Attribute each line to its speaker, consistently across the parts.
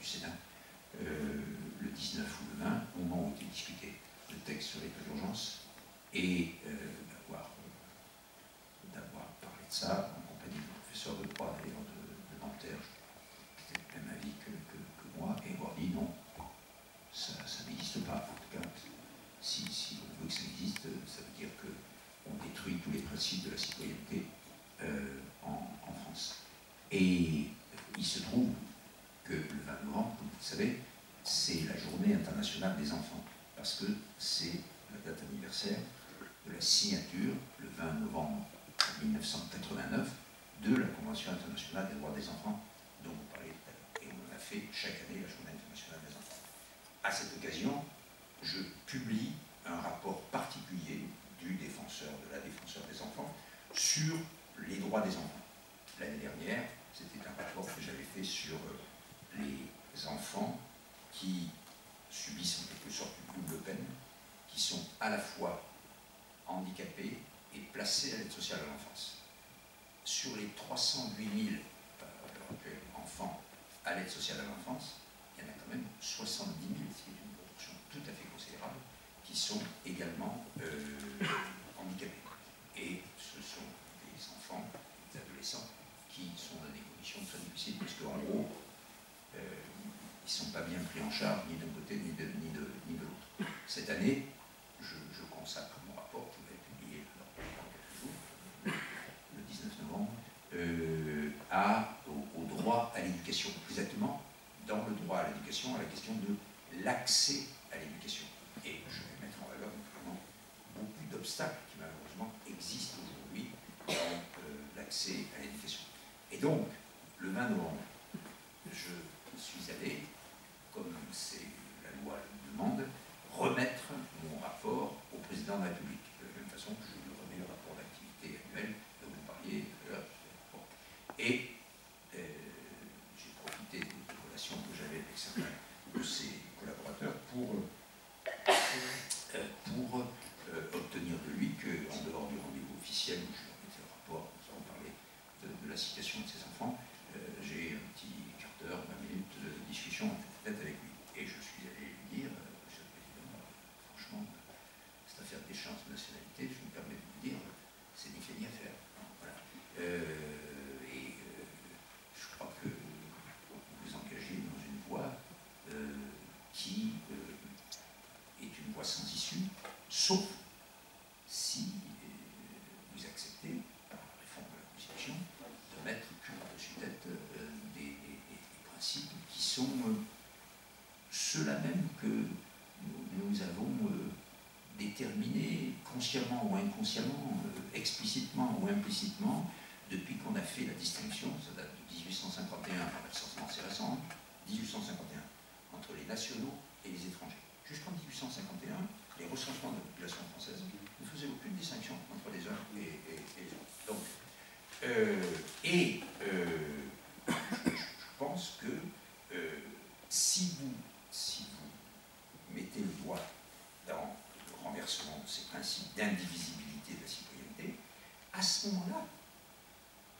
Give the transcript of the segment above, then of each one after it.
Speaker 1: Sénat le 19 ou le 20, au moment où était discuté le texte sur l'état d'urgence, et d'avoir parlé de ça en compagnie du professeur de droit d'ailleurs de Nanterre, qui était du même avis que moi, et avoir dit non, ça n'existe pas. En tout cas, si on veut que ça existe, ça veut dire qu'on détruit tous les principes de la citoyenneté en France. Et il se trouve que le 20 novembre, comme vous le savez, c'est la journée internationale des enfants, parce que c'est la date anniversaire de la signature, le 20 novembre 1989, de la Convention internationale des droits des enfants, dont vous parlez tout à l'heure. Et on a fait chaque année la journée internationale des enfants. À cette occasion, je publie un rapport particulier de la défenseur des enfants sur les droits des enfants. L'année dernière, c'était un rapport que j'avais fait sur les enfants qui subissent en quelque sorte une double peine, qui sont à la fois handicapés et placés à l'aide sociale à l'enfance. Sur les 308 000 enfants à l'aide sociale à l'enfance, il y en a quand même 70 000, ce qui est une proportion tout à fait considérable, qui sont également handicapés. Et ce sont des enfants, des adolescents, qui sont dans des conditions très difficiles, parce qu'en gros, ils ne sont pas bien pris en charge, ni d'un côté, ni de l'autre. Cette année, je consacre mon rapport, que vous avez publié dans quelques jours, le 19 novembre, au droit à l'éducation. Plus exactement, dans le droit à l'éducation, à la question de l'accès à l'éducation. Et je vais mettre en valeur notamment beaucoup d'obstacles qui malheureusement existent aujourd'hui dans l'accès à l'éducation. Et donc, le 20 novembre, je suis allé, comme c'est la loi le demande, remettre mon rapport au président de la République, de la même façon que je lui remets le rapport d'activité annuel dont vous parliez tout à l'heure. Bon. Et j'ai profité des relations que j'avais avec certains de ses collaborateurs pour obtenir de lui qu'en dehors du rendez-vous officiel où je lui remettais le rapport, nous avons parlé de la situation de ses enfants, j'ai un petit quart d'heure, 20 minutes de discussion tête avec lui. Et je suis allé lui dire, Monsieur le Président, franchement, cette affaire d'échange de nationalité, je me permets de vous dire, c'est ni fait ni à faire. Voilà. Je crois que vous vous engagez dans une voie qui est une voie sans issue, sauf si vous acceptez, par la réforme de la Constitution, de mettre au-dessus de tête des principes qui sont ceux-là même que nous avons déterminés consciemment ou inconsciemment, explicitement ou implicitement, depuis qu'on a fait la distinction, ça date de 1851, le recensement c'est récent, 1851, entre les nationaux et les étrangers. Jusqu'en 1851, les recensements de la population française ne faisaient aucune distinction entre les uns et les autres. Donc, je pense que si vous mettez le doigt dans le renversement de ces principes d'indivisibilité de la citoyenneté, à ce moment-là,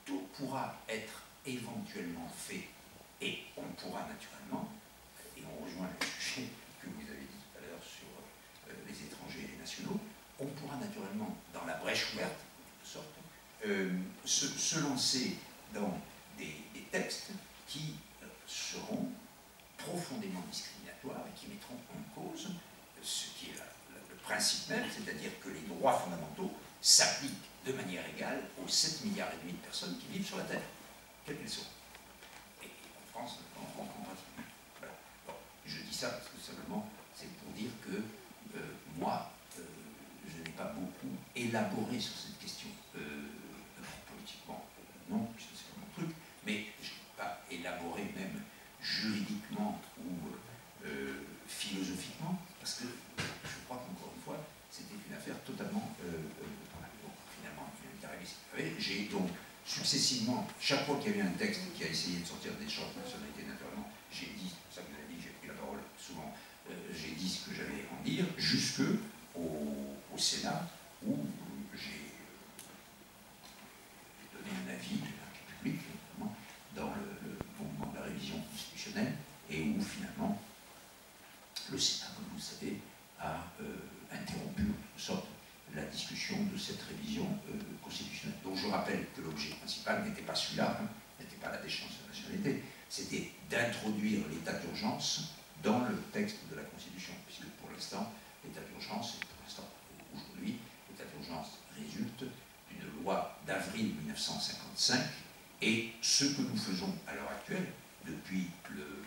Speaker 1: tout pourra être éventuellement fait et on pourra naturellement, et on rejoint le sujet que vous avez dit tout à l'heure sur les étrangers et les nationaux, on pourra naturellement, dans la brèche ouverte, de toute sorte, se lancer dans des textes qui seront profondément discriminatoires et qui mettront en cause ce qui est le principe même, c'est-à-dire que les droits fondamentaux s'appliquent de manière égale aux 7,5 milliards de personnes qui vivent sur la Terre, quelles qu'elles soient. Et en France, en particulier. Voilà. Bon, je dis ça parce que simplement, c'est pour dire que moi, je n'ai pas beaucoup élaboré sur cette question politiquement, non, puisque c'est pas mon truc, mais je n'ai pas élaboré même juridiquement ou philosophiquement, parce que je crois qu'encore une fois, c'était une affaire totalement finalement, j'ai donc successivement, chaque fois qu'il y avait un texte qui a essayé de sortir des champs de nationalité, naturellement, j'ai dit, c'est pour ça que vous avez dit que j'ai pris la parole souvent, j'ai dit ce que j'avais à en dire, jusque au Sénat, où j'ai donné un avis public, notamment dans le mouvement de la révision constitutionnelle, et où l'objet principal n'était pas celui-là, hein, n'était pas la déchéance de nationalité, c'était d'introduire l'état d'urgence dans le texte de la Constitution, puisque pour l'instant, l'état d'urgence, aujourd'hui, l'état d'urgence résulte d'une loi d'avril 1955, et ce que nous faisons à l'heure actuelle, depuis le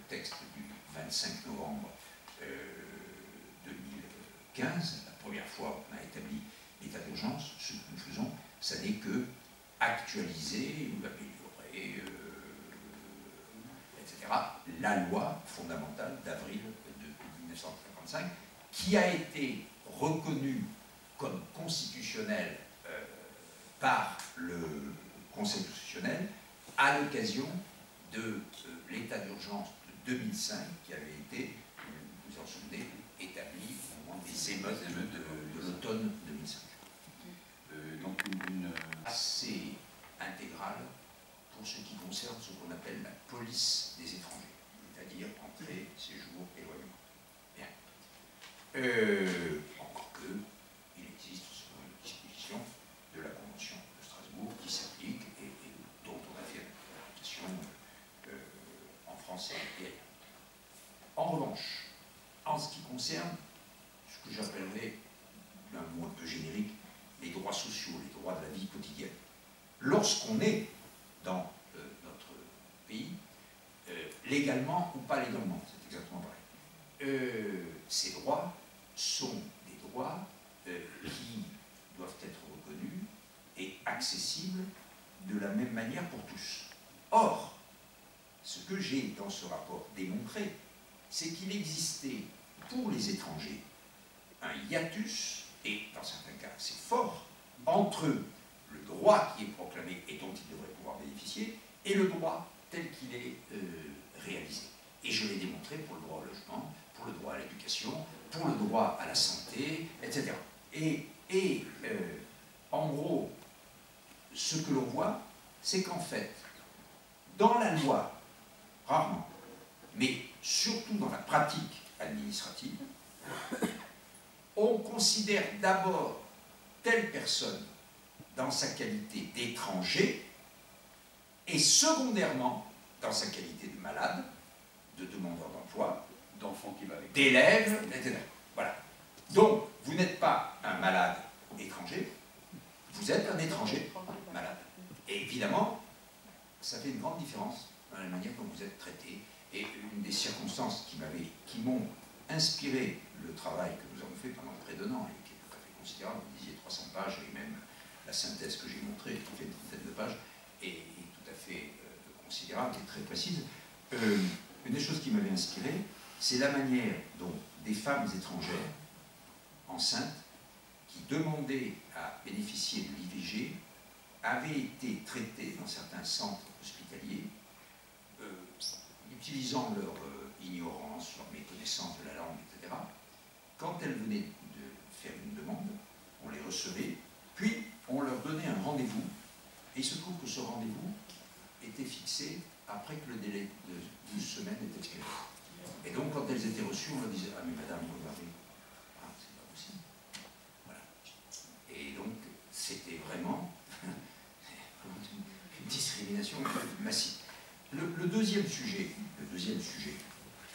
Speaker 1: texte du 25 novembre 2015, la première fois où on a établi l'état d'urgence, ce que nous faisons, ça n'est que actualiser ou améliorer, etc., la loi fondamentale d'avril de 1955, qui a été reconnue comme constitutionnelle par le Conseil constitutionnel à l'occasion de l'état d'urgence de 2005 qui avait été, vous vous en souvenez, établi au moment des émeutes de l'automne 2005.
Speaker 2: Donc une
Speaker 1: assez intégrale pour ce qui concerne ce qu'on appelle la police des étrangers, c'est-à-dire entrée, séjour, éloignement. Bien. Encore que, il existe une disposition de la Convention de Strasbourg qui s'applique et dont on a fait l'application en France et ailleurs. En revanche, en ce qui concerne ce que j'appellerais, d'un mot un peu générique, les droits sociaux, les droits de la vie quotidienne, lorsqu'on est dans notre pays, légalement ou pas légalement, c'est exactement pareil, ces droits sont des droits qui doivent être reconnus et accessibles de la même manière pour tous. Or, ce que j'ai dans ce rapport démontré, c'est qu'il existait pour les étrangers un hiatus, et dans certains cas c'est fort, entre le droit qui est proclamé et dont ils devraient pouvoir bénéficier, et le droit tel qu'il est réalisé. Et je l'ai démontré pour le droit au logement, pour le droit à l'éducation, pour le droit à la santé, etc. Et en gros, ce que l'on voit, c'est qu'en fait, dans la loi, rarement, mais surtout dans la pratique administrative, on considère d'abord telle personne dans sa qualité d'étranger et secondairement dans sa qualité de malade, de demandeur d'emploi,
Speaker 2: d'enfants qui va avec
Speaker 1: d'élève, etc. Voilà. Donc, vous n'êtes pas un malade étranger, vous êtes un étranger malade. Et évidemment, ça fait une grande différence dans la manière dont vous êtes traité. Et une des circonstances qui m'ont inspiré le travail que nous avons fait pendant près d'un an, et qui est tout à fait considérable, vous disiez 300 pages, et même la synthèse que j'ai montrée, qui fait une trentaine de pages, est tout à fait considérable et très précise. Une des choses qui m'avait inspiré, c'est la manière dont des femmes étrangères, enceintes, qui demandaient à bénéficier de l'IVG, avaient été traitées dans certains centres hospitaliers, utilisant leur ignorance, leur méconnaissance de la langue, etc. Quand elles venaient de faire une demande, on les recevait, puis on leur donnait un rendez-vous, et il se trouve que ce rendez-vous était fixé après que le délai de 12 semaines était expiré. Et donc, quand elles étaient reçues, on leur disait « Ah, mais madame, regardez, ah, c'est pas possible. » Voilà. Et donc, c'était vraiment une discrimination massive. Le deuxième sujet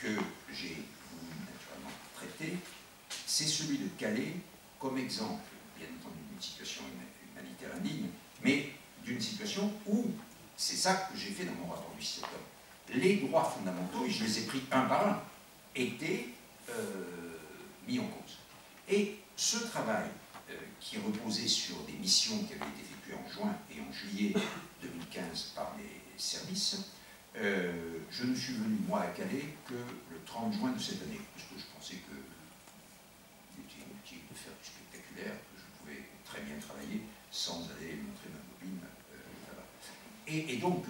Speaker 1: que j'ai naturellement traité, c'est celui de Calais comme exemple, bien entendu, d'une situation humanitaire indigne, mais d'une situation où, c'est ça que j'ai fait dans mon rapport du 6 octobre, les droits fondamentaux, et je les ai pris un par un, étaient mis en cause. Et ce travail qui reposait sur des missions qui avaient été effectuées en juin et en juillet 2015 par les services, je ne suis venu, moi, à Calais que le 30 juin de cette année, parce que je pensais qu'il était inutile de faire du spectaculaire, que je pouvais très bien travailler sans aller montrer ma copine là-bas. Et donc,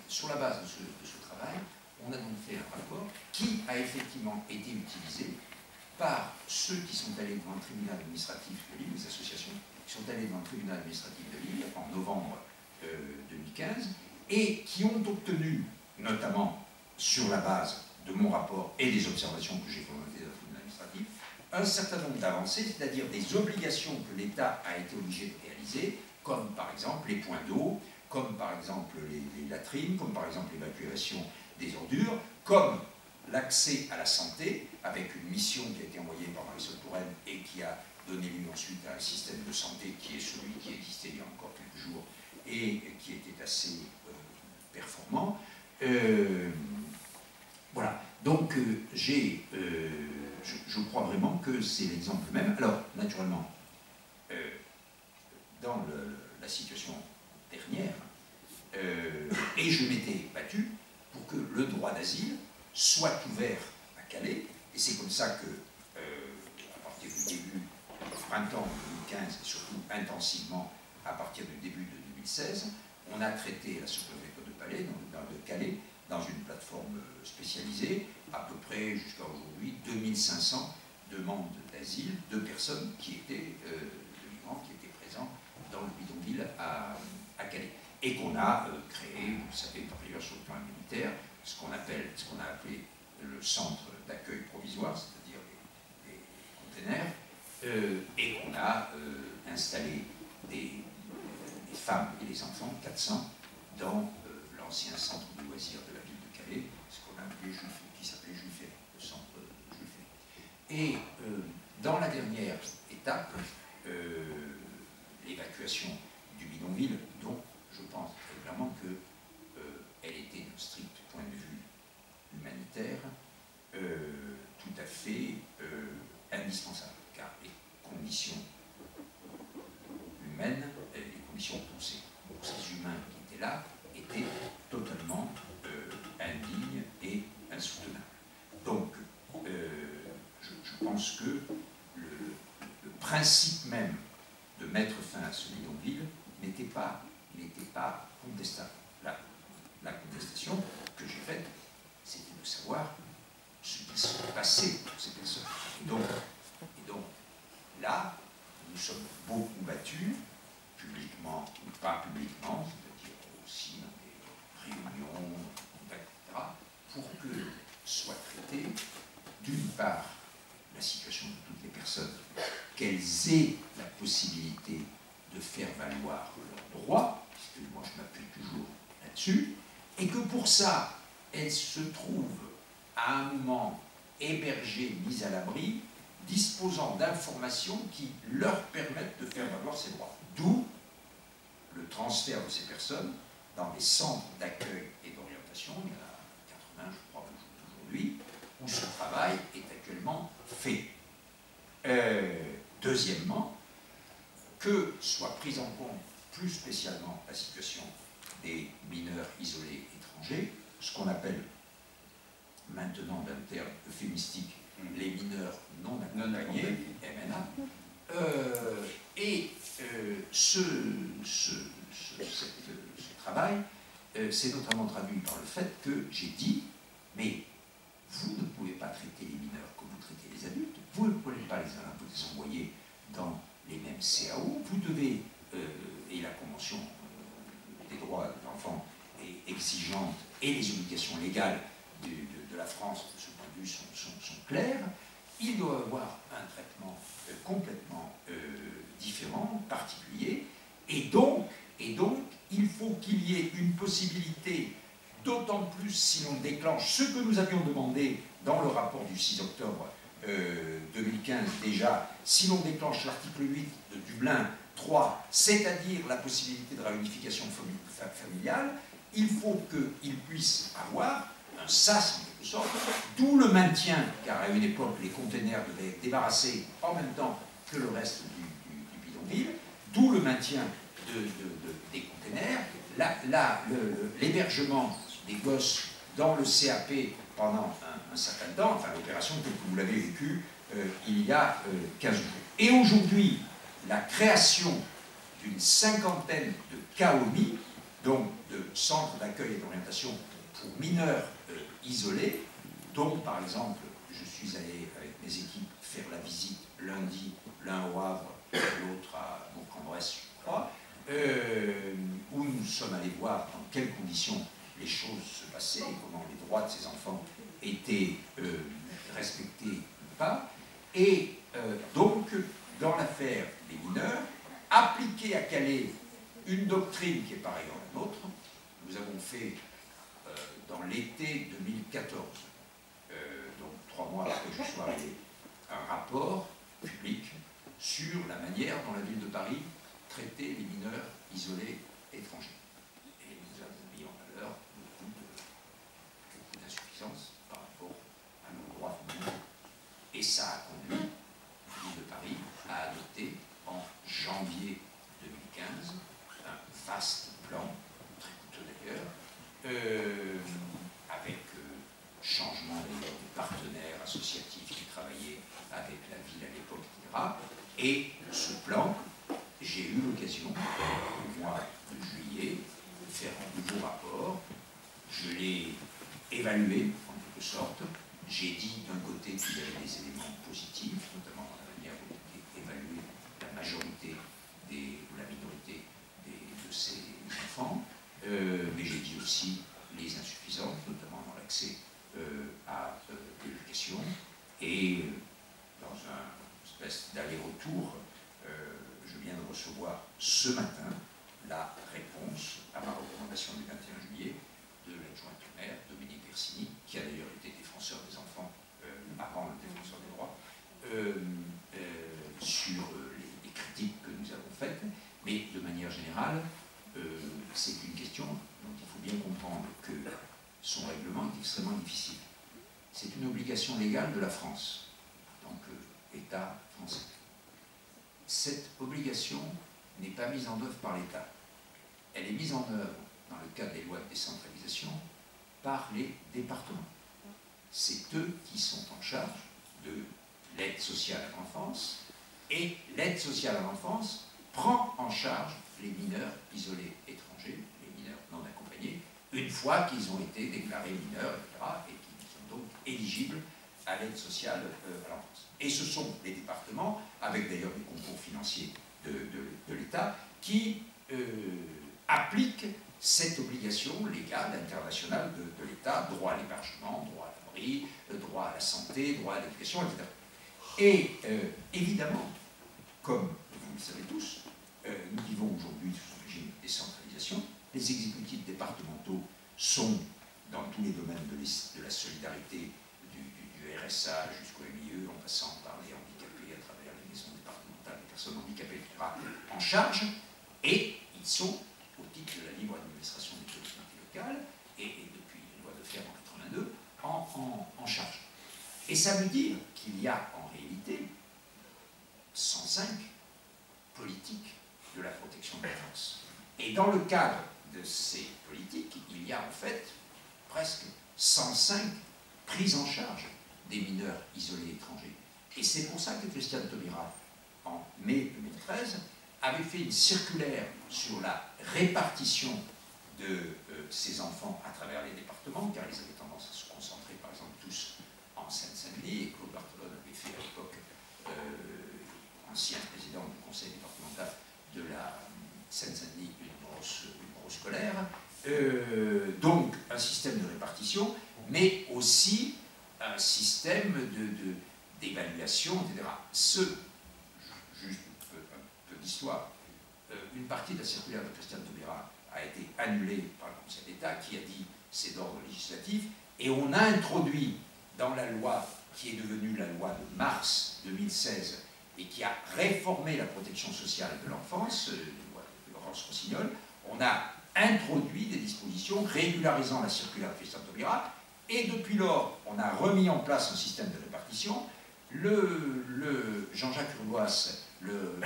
Speaker 1: sur la base de ce travail, on a donc fait un rapport qui a effectivement été utilisé par ceux qui sont allés devant le tribunal administratif de Lille, les associations qui sont allées devant le tribunal administratif de Lille en novembre 2015, et qui ont obtenu, notamment sur la base de mon rapport et des observations que j'ai formulées dans le tribunal administratif, un certain nombre d'avancées, c'est-à-dire des obligations que l'État a été obligé de réaliser, comme par exemple les points d'eau, comme par exemple les latrines, comme par exemple l'évacuation des ordures, comme l'accès à la santé, avec une mission qui a été envoyée par Marisol Touraine et qui a donné lieu ensuite à un système de santé qui est celui qui existait il y a encore quelques jours et qui était assez performant. Voilà, donc je crois vraiment que c'est l'exemple même. Alors, naturellement, dans la situation dernière, et je m'étais battu pour que le droit d'asile soit ouvert à Calais, et c'est comme ça que, à partir du début du printemps 2015, et surtout intensivement à partir du début de 2016, on a traité la sous-préfecture de Calais dans une plateforme spécialisée, à peu près jusqu'à aujourd'hui 2500 demandes d'asile de personnes qui étaient, de migrants qui étaient présents dans le bidonville à Calais. Et qu'on a créé, vous le savez par ailleurs sur le plan humanitaire, ce qu'on a appelé le centre d'accueil provisoire, c'est-à-dire les containers, et qu'on a installé des femmes et des enfants, 400, dans l'ancien centre de loisirs de la ville de Calais, ce qu'on a appelé qui s'appelait Jules Ferry, le centre Jules Ferry. Et dans la dernière étape, l'évacuation du bidonville, dont je pense très clairement qu'elle était d'un strict point de vue humanitaire tout à fait indispensable, car les conditions humaines, les conditions pour ces humains qui étaient là, étaient totalement indignes et insoutenables. Donc, je pense que le principe même de mettre fin à ce bidonville n'était pas contestable. La contestation que j'ai faite, c'était de savoir ce qui se passait pour ces personnes. Et donc là, nous sommes beaucoup battus, publiquement ou pas publiquement, c'est-à-dire aussi dans des réunions, etc., pour que soit traitée, d'une part, la situation de toutes les personnes, qu'elles aient la possibilité de faire valoir leurs droits, puisque moi je m'appuie toujours là-dessus, et que pour ça, elles se trouvent à un moment hébergées, mises à l'abri, disposant d'informations qui leur permettent de faire valoir ces droits. D'où le transfert de ces personnes dans les centres d'accueil et d'orientation, il y en a 80, je crois, aujourd'hui, où ce travail est actuellement fait. Deuxièmement, que soit prise en compte plus spécialement la situation des mineurs isolés étrangers, ce qu'on appelle maintenant d'un terme euphémistique les mineurs non accompagnés, MNA, et ce travail s'est notamment traduit par le fait que j'ai dit, mais vous ne pouvez pas traiter les mineurs comme vous traitez les adultes, vous ne pouvez pas les envoyer dans les mêmes CAO, vous devez, et la Convention des droits de l'enfant est exigeante, et les obligations légales de la France de ce point de vue sont claires, il doit avoir un traitement complètement différent, particulier, et donc, il faut qu'il y ait une possibilité, d'autant plus si l'on déclenche ce que nous avions demandé dans le rapport du 6 octobre 2015 déjà, si l'on déclenche l'article 8 de Dublin 3, c'est-à-dire la possibilité de réunification familiale, il faut qu'il puisse avoir un sas en quelque sorte, d'où le maintien, car à une époque les containers devaient être débarrassés en même temps que le reste du bidonville, d'où le maintien des containers, l'hébergement des gosses dans le CAP pendant un certain temps, enfin l'opération telle que vous l'avez vécue il y a 15 jours. Et aujourd'hui, la création d'une cinquantaine de CAOMI, donc de centres d'accueil et d'orientation pour mineurs isolés, dont par exemple, je suis allé avec mes équipes faire la visite lundi, l'un au Havre, l'autre à Bourg-en-Bresse, je crois, où nous sommes allés voir dans quelles conditions les choses se passaient et comment les droits de ces enfants étaient respectés ou pas. Et donc, dans l'affaire des mineurs, appliquer à Calais une doctrine qui est pareille à la nôtre, nous avons fait dans l'été 2014, donc 3 mois après que je sois arrivé, un rapport public sur la manière dont la ville de Paris traitait les mineurs isolés étrangers. Et nous avons mis en valeur beaucoup d'insuffisances par rapport à nos droits fondamentaux. Et ça a conduit la ville de Paris à adopter en janvier 2015 un vaste plan, très coûteux d'ailleurs, avec changement des partenaires associatifs qui travaillaient avec la ville à l'époque, etc. Et ce plan, j'ai eu l'occasion, au mois de juillet, de faire un nouveau rapport. Je l'ai évalué, en quelque sorte. J'ai dit d'un côté qu'il y avait des éléments positifs, notamment dans la manière dont était évaluée la majorité ou la minorité de ces enfants, mais j'ai dit aussi les insuffisances, notamment dans l'accès à l'éducation, et dans un espèce d'aller-retour, je viens de recevoir ce matin la réponse à ma recommandation du 21 juillet de l'adjointe au maire, Dominique Bersini, qui a d'ailleurs été défenseur des enfants avant le défenseur des droits, sur les critiques que nous avons faites, mais de manière générale, c'est une question dont il faut bien comprendre que son règlement est extrêmement difficile. C'est une obligation légale de la France, donc État français. Cette obligation n'est pas mise en œuvre par l'État. Elle est mise en œuvre, dans le cadre des lois de décentralisation, par les départements. C'est eux qui sont en charge de l'aide sociale à l'enfance, et l'aide sociale à l'enfance prend en charge les mineurs isolés étrangers, les mineurs non accompagnés, une fois qu'ils ont été déclarés mineurs, etc., et qui sont donc éligibles à l'aide sociale à l'enfance. Et ce sont les départements, avec d'ailleurs des concours financiers de l'État, qui appliquent cette obligation légale, internationale de l'État, droit à l'hébergement, droit à l'abri, droit à la santé, droit à l'éducation, etc. Et évidemment, comme vous le savez tous, nous vivons aujourd'hui sous un régime de décentralisation. Les exécutifs départementaux sont dans tous les domaines de la solidarité, du RSA jusqu'au MIE, en passant par les handicapés à travers les maisons départementales des personnes handicapées, etc., en charge, et ils sont, au titre de la libre administration des collectivités locales, et depuis la loi de Ferme en 82, en charge. Et ça veut dire qu'il y a en réalité 105 politiques de la protection de l'enfance. Et dans le cadre de ces politiques, il y a en fait presque 105 prises en charge des mineurs isolés étrangers. Et c'est pour ça que Christiane Taubira, en mai 2013, avait fait une circulaire sur la répartition de ces enfants à travers les départements, car ils avaient tendance à se concentrer, par exemple, tous en Seine-Saint-Denis, et Claude Barthelone avait fait à l'époque, ancien président du conseil départemental de la Seine-Saint-Denis, une grosse colère. Donc, un système de répartition, mais aussi un système d'évaluation, etc. Juste un peu d'histoire, une partie de la circulaire de Christiane Taubira a été annulée par le Conseil d'État qui a dit c'est d'ordre législatif, et on a introduit dans la loi qui est devenue la loi de mars 2016 et qui a réformé la protection sociale de l'enfance, la loi de Laurence Rossignol, on a introduit des dispositions régularisant la circulaire de Christiane Taubira, et depuis lors, on a remis en place un système de répartition. Jean-Jacques Urvoas, le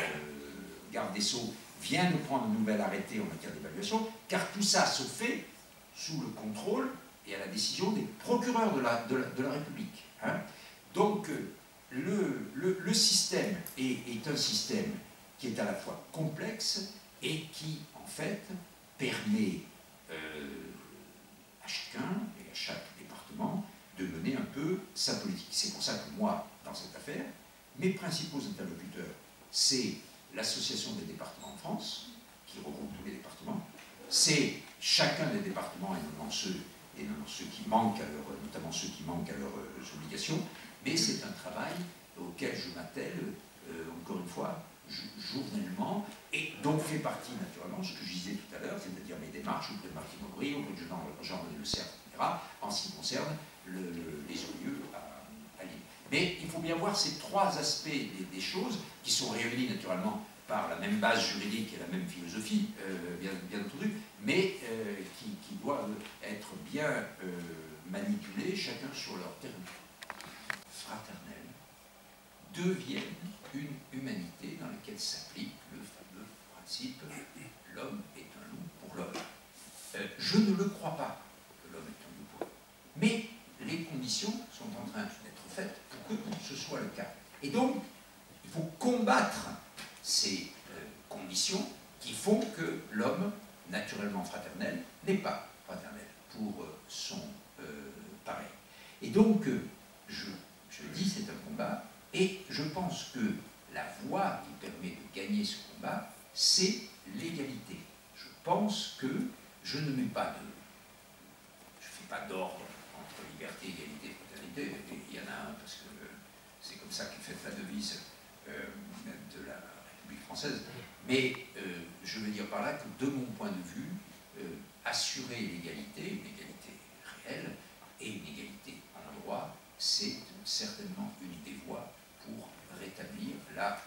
Speaker 1: garde des Sceaux, vient de prendre un nouvel arrêté en matière d'évaluation, car tout ça se fait sous le contrôle et à la décision des procureurs de la République. Hein. Donc, le système est un système qui est à la fois complexe et qui, en fait, permet à chacun et à chaque département de mener un peu sa politique. C'est pour ça que moi, dans cette affaire, mes principaux interlocuteurs, c'est l'Association des départements de France, qui regroupe tous les départements, c'est chacun des départements et notamment ceux qui manquent à notamment ceux qui manquent à leurs obligations, mais c'est un travail auquel je m'attelle, encore une fois, journellement, et dont fait partie naturellement ce que je disais tout à l'heure, c'est-à-dire mes démarches auprès de Martine Aubry, auprès de Jean-René Le Cerf, etc., en ce qui concerne les OIE à Lille. Mais il faut bien voir ces trois aspects des choses, qui sont réunis naturellement par la même base juridique et la même philosophie, bien entendu, mais qui doivent être bien manipulés, chacun sur leur terrain fraternel, deviennent une humanité dans laquelle s'applique le fameux principe « l'homme est un loup pour l'homme ». Je ne le crois pas que l'homme est un loup pour l'homme, mais les conditions sont en train d'être faites pour que ce soit le cas. Et donc, il faut combattre ces conditions qui font que l'homme, naturellement fraternel, n'est pas fraternel pour son pareil. Et donc, je dis, c'est un combat, et je pense que la voie qui permet de gagner ce combat, c'est l'égalité. Je pense que je ne mets pas je ne fais pas d'ordre entre liberté, égalité et fraternité, et il y en a un, parce que c'est comme ça qu'est faite la devise de la République française, mais je veux dire par là que de mon point de vue, assurer l'égalité, une égalité réelle, et une égalité en droit, c'est certainement une des voies pour rétablir la